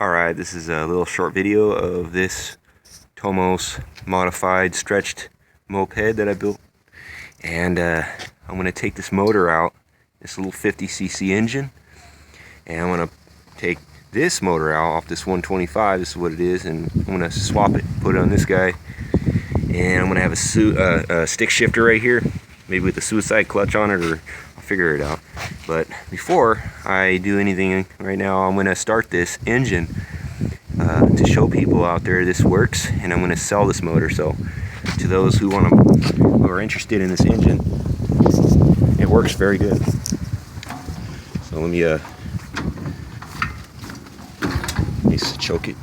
Alright, this is a little short video of this TOMOS modified stretched moped that I built. And I'm going to take this motor out, this little 50cc engine, and I'm going to take this motor out off this 125, this is what it is, and I'm going to swap it, put it on this guy, and I'm going to have a stick shifter right here, maybe with a suicide clutch on it, or I'll figure it out. But before I do anything right now, I'm going to start this engine to show people out there this works, and I'm going to sell this motor. So to those who are interested in this engine, it works very good. So let me choke it.